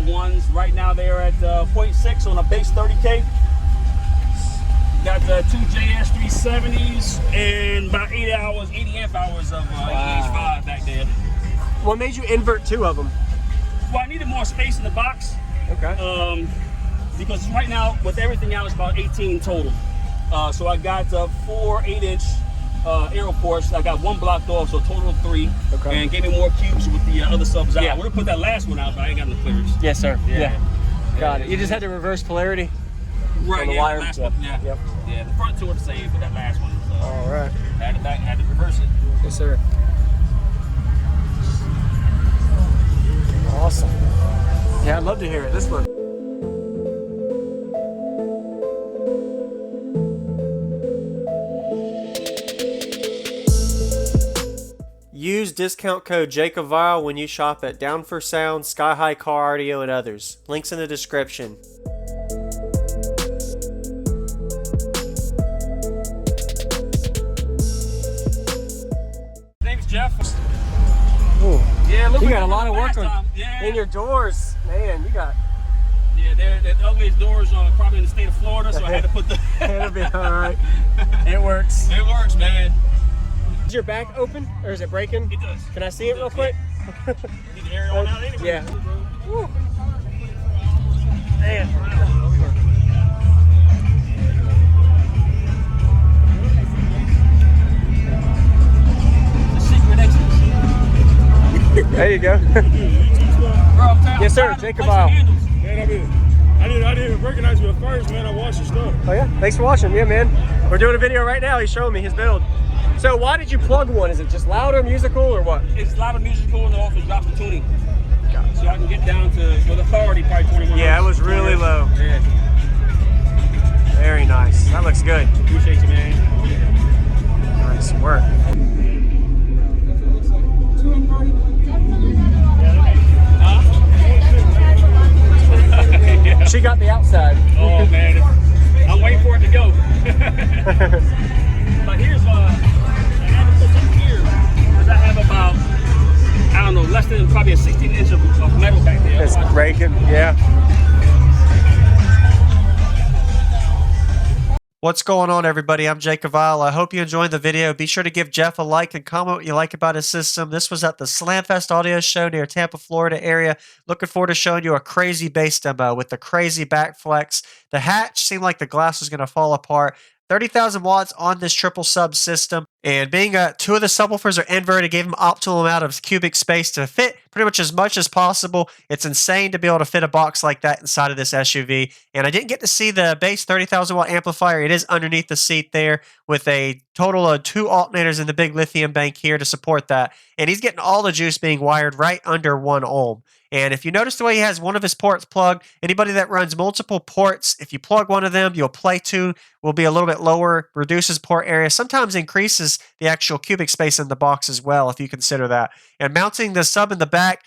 ones. Right now they're at 0.6 on a base 30K. Got the two JS370s and about 80 amp hours of EH5 back there. What made you invert 2 of them? Well, I needed more space in the box. Okay. Because right now, with everything out, it's about 18 total. So I got 4 8-inch Aeroports. I got 1 blocked off, so a total of 3. Okay. And gave me more cubes with the other subs out. Yeah. I would have put that last one out, but I ain't got no clearance. Yes, sir. Yeah. Got it. You just had to reverse polarity? Right, on the wire. The last one, yeah. Yep. Yeah, the front 2 are the same, but that last one was, all right. had to reverse it. Yes, sir. Awesome. Yeah, I'd love to hear it. This one. Use discount code JacobViral when you shop at Down for Sound, SkyHigh Car Audio, and others. Links in the description. Thanks, Jeff. Ooh. Yeah, look, you got a lot of work on in your doors, man. You got. Yeah, they're the ugliest doors probably in the state of Florida, so I had to put the. It'll be all right. It works. It works, man. Is your back open or is it breaking? It does. Can I see it real quick? Need the air on out anyway. Yeah. Woo. Man. The secret exit. There you go. Bro, Yes, sir. JacobViral. Man, I didn't even recognize you at first, man. I watched your stuff. Oh yeah. Thanks for watching. Yeah, man. We're doing a video right now. He's showing me his build. So why did you plug one? Is it just louder musical or what? It's louder musical and it also drops the tuning. So I can get down to, with authority, probably 21. Yeah, it was really low. Yeah. Very nice. That looks good. Appreciate you, man. Nice work. Yeah. She got the outside. Oh man, I'm waiting for it to go. But here's I had to put some here because I have about, I don't know, less than probably a 16-inch of metal back there. It's breaking, yeah. What's going on, everybody? I'm JacobViral. I hope you enjoyed the video. Be sure to give Jeff a like and comment what you like about his system. This was at the Slamfest audio show near Tampa, Florida area. Looking forward to showing you a crazy bass demo with the crazy back flex. The hatch seemed like the glass was going to fall apart. 30,000 watts on this triple sub system, and being 2 of the subwoofers are inverted, gave them optimal amount of cubic space to fit pretty much as possible. It's insane to be able to fit a box like that inside of this SUV, and I didn't get to see the base 30,000 watt amplifier. It is underneath the seat there with a total of 2 alternators in the big lithium bank here to support that, and he's getting all the juice being wired right under 1 ohm. And if you notice the way he has one of his ports plugged, anybody that runs multiple ports, if you plug one of them, you'll play 2, will be a little bit lower, reduces port area, sometimes increases the actual cubic space in the box as well, if you consider that. And mounting the sub in the back,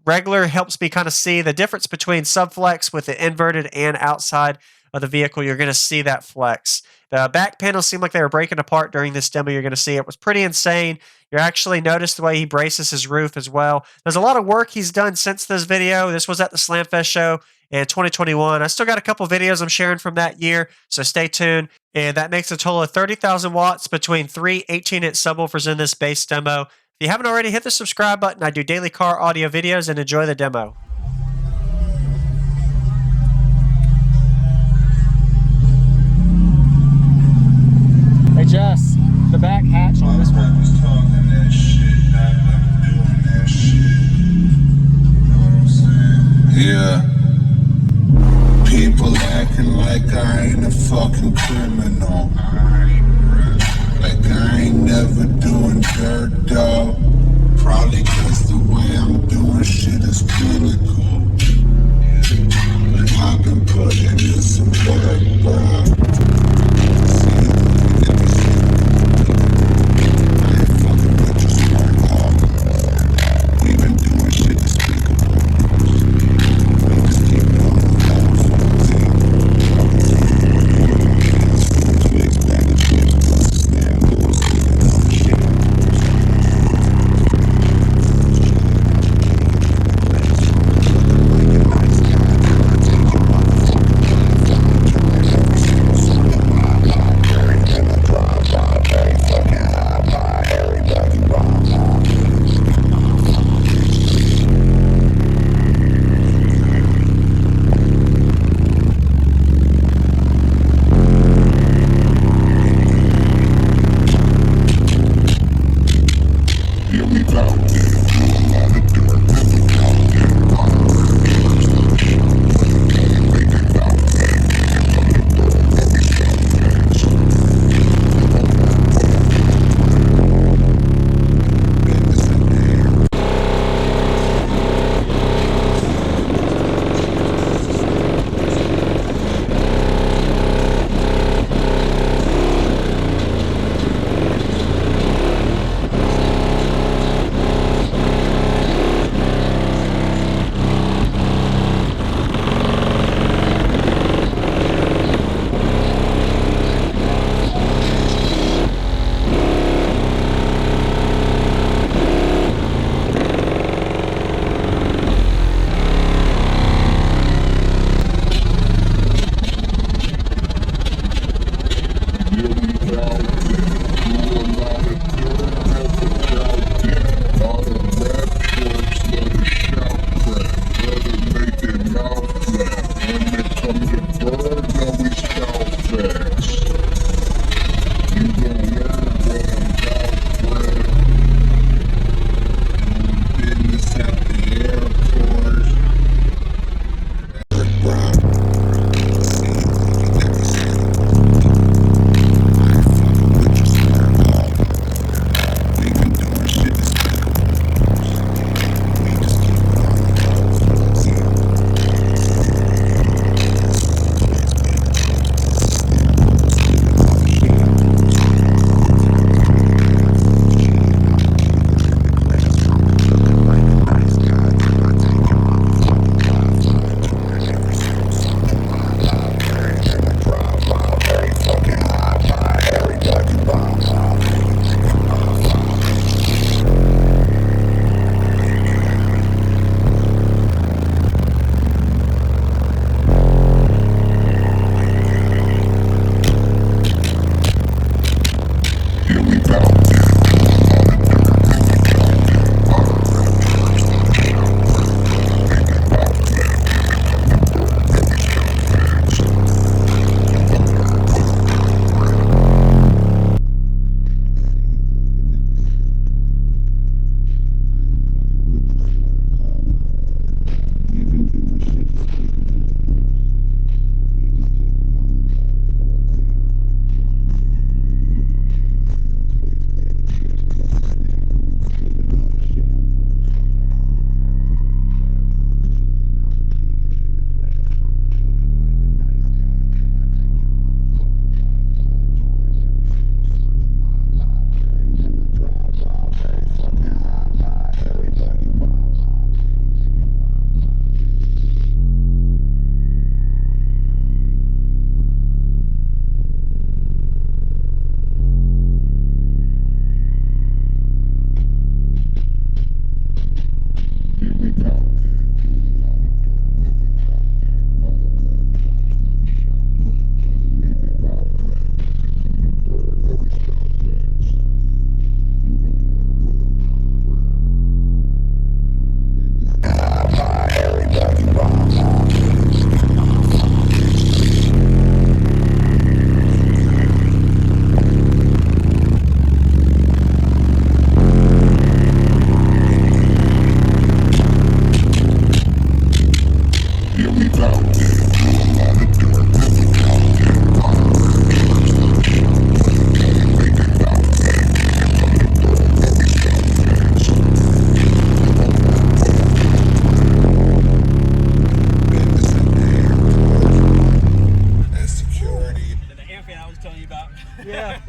regular, helps me kind of see the difference between subflex with the inverted and outside of the vehicle. You're going to see that flex. The back panels seem like they were breaking apart during this demo. You're going to see it was pretty insane. You actually notice the way he braces his roof as well. There's a lot of work he's done since this video. This was at the Slamfest show in 2021. I still got a couple videos I'm sharing from that year, so stay tuned. And that makes a total of 30,000 watts between 3 18-inch subwoofers in this bass demo. If you haven't already, hit the subscribe button. I do daily car audio videos, and enjoy the demo. Hey Jess, the back hatch on this one. Yeah. People acting like I ain't a fucking criminal. Like I ain't never doing dirt, dog. Probably cause the way I'm doing shit is pinnacle. But I've been putting in some work, bro.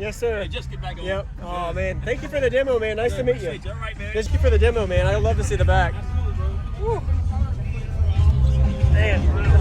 Yes, sir. Hey, just get back on. Yep. Oh, man. Thank you for the demo, man. Nice to meet you. All right, man. Thank you for the demo, man. I'd love to see the back. Absolutely, bro. Woo. Man.